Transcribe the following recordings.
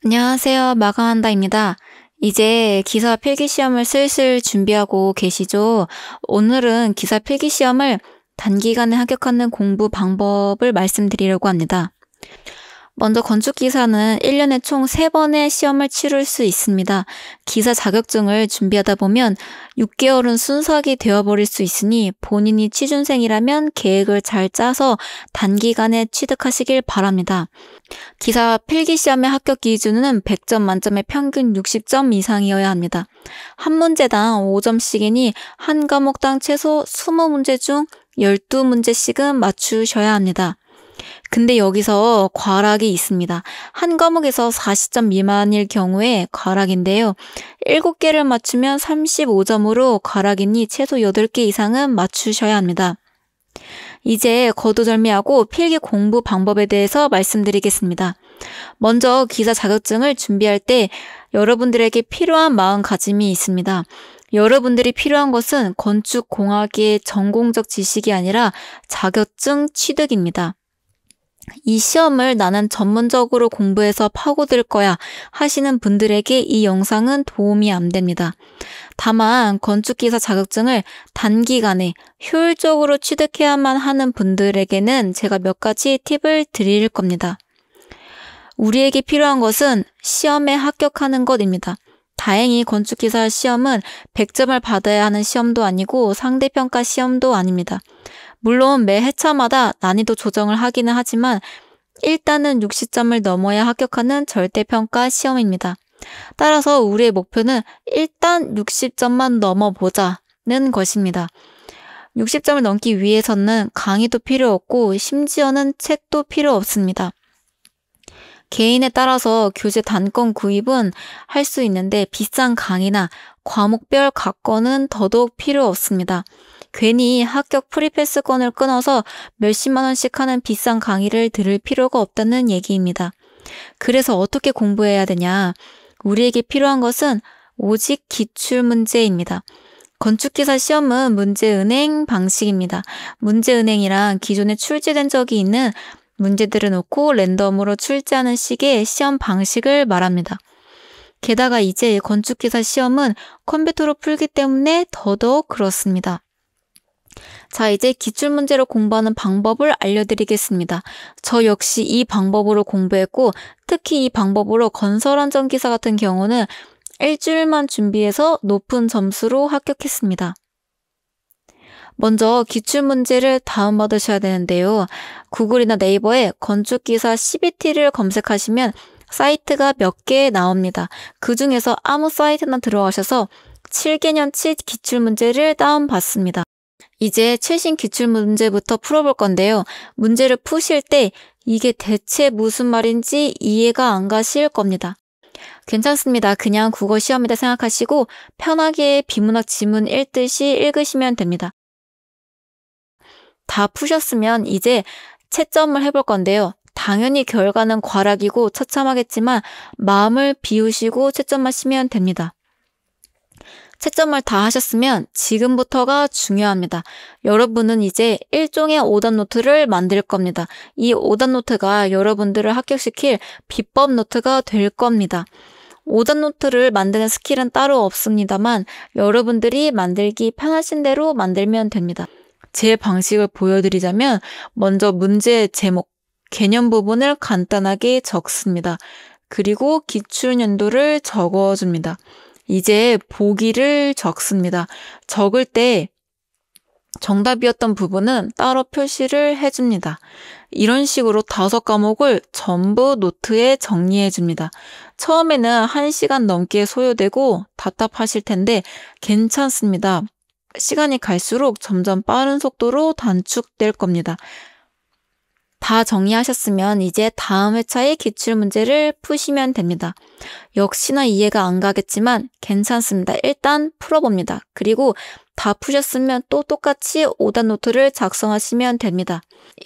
안녕하세요. 마감한다입니다. 이제 기사 필기시험을 슬슬 준비하고 계시죠? 오늘은 기사 필기시험을 단기간에 합격하는 공부 방법을 말씀드리려고 합니다. 먼저 건축기사는 1년에 총 3번의 시험을 치를 수 있습니다. 기사 자격증을 준비하다 보면 6개월은 순삭이 되어버릴 수 있으니 본인이 취준생이라면 계획을 잘 짜서 단기간에 취득하시길 바랍니다. 기사 필기시험의 합격 기준은 100점 만점에 평균 60점 이상이어야 합니다. 한 문제당 5점씩이니 한 과목당 최소 20문제 중 12문제씩은 맞추셔야 합니다. 근데 여기서 과락이 있습니다. 한 과목에서 40점 미만일 경우에 과락인데요. 7개를 맞추면 35점으로 과락이니 최소 8개 이상은 맞추셔야 합니다. 이제 거두절미하고 필기 공부 방법에 대해서 말씀드리겠습니다. 먼저 기사 자격증을 준비할 때 여러분들에게 필요한 마음가짐이 있습니다. 여러분들이 필요한 것은 건축공학의 전공적 지식이 아니라 자격증 취득입니다. 이 시험을 나는 전문적으로 공부해서 파고들 거야 하시는 분들에게 이 영상은 도움이 안 됩니다. 다만 건축기사 자격증을 단기간에 효율적으로 취득해야만 하는 분들에게는 제가 몇 가지 팁을 드릴 겁니다. 우리에게 필요한 것은 시험에 합격하는 것입니다. 다행히 건축기사 시험은 100점을 받아야 하는 시험도 아니고 상대평가 시험도 아닙니다. 물론 매 회차마다 난이도 조정을 하기는 하지만 일단은 60점을 넘어야 합격하는 절대평가 시험입니다. 따라서 우리의 목표는 일단 60점만 넘어보자는 것입니다. 60점을 넘기 위해서는 강의도 필요 없고 심지어는 책도 필요 없습니다. 개인에 따라서 교재 단권 구입은 할 수 있는데 비싼 강의나 과목별 각권은 더더욱 필요 없습니다. 괜히 합격 프리패스권을 끊어서 몇십만 원씩 하는 비싼 강의를 들을 필요가 없다는 얘기입니다. 그래서 어떻게 공부해야 되냐? 우리에게 필요한 것은 오직 기출문제입니다. 건축기사 시험은 문제은행 방식입니다. 문제은행이란 기존에 출제된 적이 있는 문제들을 놓고 랜덤으로 출제하는 식의 시험 방식을 말합니다. 게다가 이제 건축기사 시험은 컴퓨터로 풀기 때문에 더더욱 그렇습니다. 자, 이제 기출문제로 공부하는 방법을 알려드리겠습니다. 저 역시 이 방법으로 공부했고 특히 이 방법으로 건설안전기사 같은 경우는 일주일만 준비해서 높은 점수로 합격했습니다. 먼저 기출문제를 다운받으셔야 되는데요. 구글이나 네이버에 건축기사 CBT를 검색하시면 사이트가 몇 개 나옵니다. 그 중에서 아무 사이트나 들어가셔서 7개년치 기출문제를 다운받습니다. 이제 최신 기출문제부터 풀어볼 건데요. 문제를 푸실 때 이게 대체 무슨 말인지 이해가 안 가실 겁니다. 괜찮습니다. 그냥 국어 시험이다 생각하시고 편하게 비문학 지문 읽듯이 읽으시면 됩니다. 다 푸셨으면 이제 채점을 해볼 건데요. 당연히 결과는 과락이고 처참하겠지만 마음을 비우시고 채점하시면 됩니다. 채점을 다 하셨으면 지금부터가 중요합니다. 여러분은 이제 일종의 오답 노트를 만들 겁니다. 이 오답 노트가 여러분들을 합격시킬 비법 노트가 될 겁니다. 오답 노트를 만드는 스킬은 따로 없습니다만 여러분들이 만들기 편하신 대로 만들면 됩니다. 제 방식을 보여드리자면 먼저 문제 제목, 개념 부분을 간단하게 적습니다. 그리고 기출 연도를 적어줍니다. 이제 보기를 적습니다. 적을 때 정답이었던 부분은 따로 표시를 해줍니다. 이런 식으로 5과목을 전부 노트에 정리해줍니다. 처음에는 1시간 넘게 소요되고 답답하실 텐데 괜찮습니다. 시간이 갈수록 점점 빠른 속도로 단축될 겁니다. 다 정리하셨으면 이제 다음 회차의 기출문제를 푸시면 됩니다. 역시나 이해가 안 가겠지만 괜찮습니다. 일단 풀어봅니다. 그리고 다 푸셨으면 또 똑같이 오답 노트를 작성하시면 됩니다.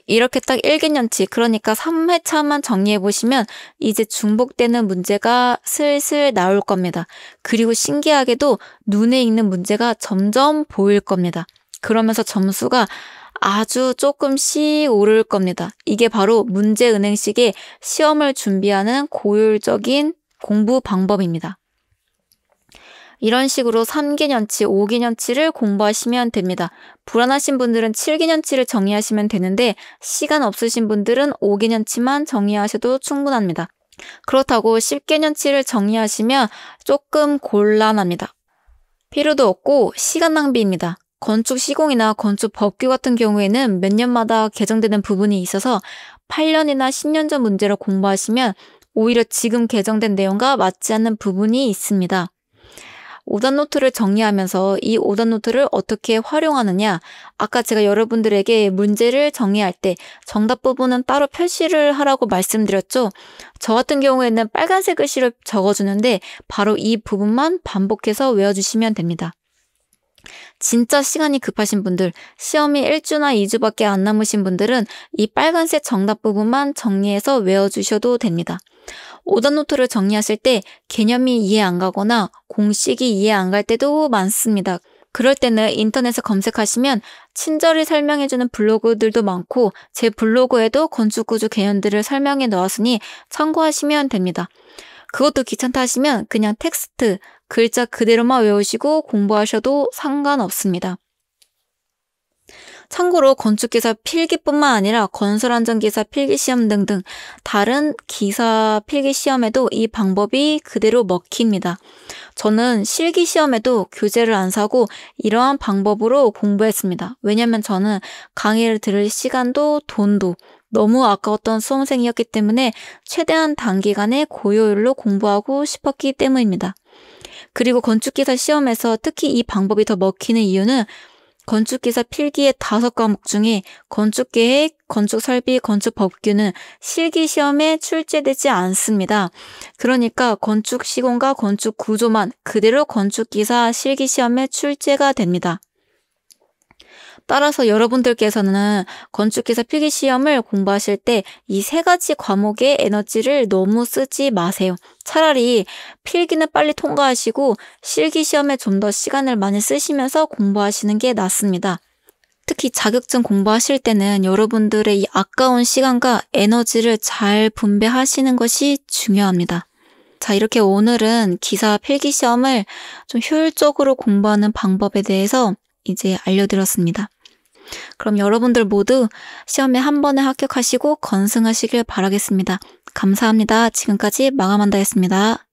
이렇게 딱 1개년치, 그러니까 3회차만 정리해보시면 이제 중복되는 문제가 슬슬 나올 겁니다. 그리고 신기하게도 눈에 익는 문제가 점점 보일 겁니다. 그러면서 점수가 아주 조금씩 오를 겁니다. 이게 바로 문제은행식의 시험을 준비하는 고효율적인 공부 방법입니다. 이런 식으로 3개년치, 5개년치를 공부하시면 됩니다. 불안하신 분들은 7개년치를 정리하시면 되는데 시간 없으신 분들은 5개년치만 정리하셔도 충분합니다. 그렇다고 10개년치를 정리하시면 조금 곤란합니다. 필요도 없고 시간 낭비입니다. 건축 시공이나 건축 법규 같은 경우에는 몇 년마다 개정되는 부분이 있어서 8년이나 10년 전 문제를 공부하시면 오히려 지금 개정된 내용과 맞지 않는 부분이 있습니다. 오답노트를 정리하면서 이 오답노트를 어떻게 활용하느냐, 아까 제가 여러분들에게 문제를 정리할 때 정답 부분은 따로 표시를 하라고 말씀드렸죠. 저 같은 경우에는 빨간색 글씨로 적어주는데 바로 이 부분만 반복해서 외워주시면 됩니다. 진짜 시간이 급하신 분들, 시험이 1주나 2주밖에 안 남으신 분들은 이 빨간색 정답 부분만 정리해서 외워주셔도 됩니다. 오답노트를 정리하실 때 개념이 이해 안 가거나 공식이 이해 안 갈 때도 많습니다. 그럴 때는 인터넷에 검색하시면 친절히 설명해주는 블로그들도 많고 제 블로그에도 건축구조 개념들을 설명해 놓았으니 참고하시면 됩니다. 그것도 귀찮다 하시면 그냥 텍스트, 글자 그대로만 외우시고 공부하셔도 상관없습니다. 참고로 건축기사 필기뿐만 아니라 건설안전기사 필기시험 등등 다른 기사 필기시험에도 이 방법이 그대로 먹힙니다. 저는 실기시험에도 교재를 안 사고 이러한 방법으로 공부했습니다. 왜냐면 저는 강의를 들을 시간도 돈도 너무 아까웠던 수험생이었기 때문에 최대한 단기간에 고효율로 공부하고 싶었기 때문입니다. 그리고 건축기사 시험에서 특히 이 방법이 더 먹히는 이유는 건축기사 필기의 5과목 중에 건축계획, 건축설비, 건축법규는 실기시험에 출제되지 않습니다. 그러니까 건축시공과 건축구조만 그대로 건축기사 실기시험에 출제가 됩니다. 따라서 여러분들께서는 건축기사 필기시험을 공부하실 때 이 3가지 과목의 에너지를 너무 쓰지 마세요. 차라리 필기는 빨리 통과하시고 실기시험에 좀 더 시간을 많이 쓰시면서 공부하시는 게 낫습니다. 특히 자격증 공부하실 때는 여러분들의 이 아까운 시간과 에너지를 잘 분배하시는 것이 중요합니다. 자, 이렇게 오늘은 기사 필기시험을 좀 효율적으로 공부하는 방법에 대해서 이제 알려드렸습니다. 그럼 여러분들 모두 시험에 한 번에 합격하시고 건승하시길 바라겠습니다. 감사합니다. 지금까지 마감한다 했습니다.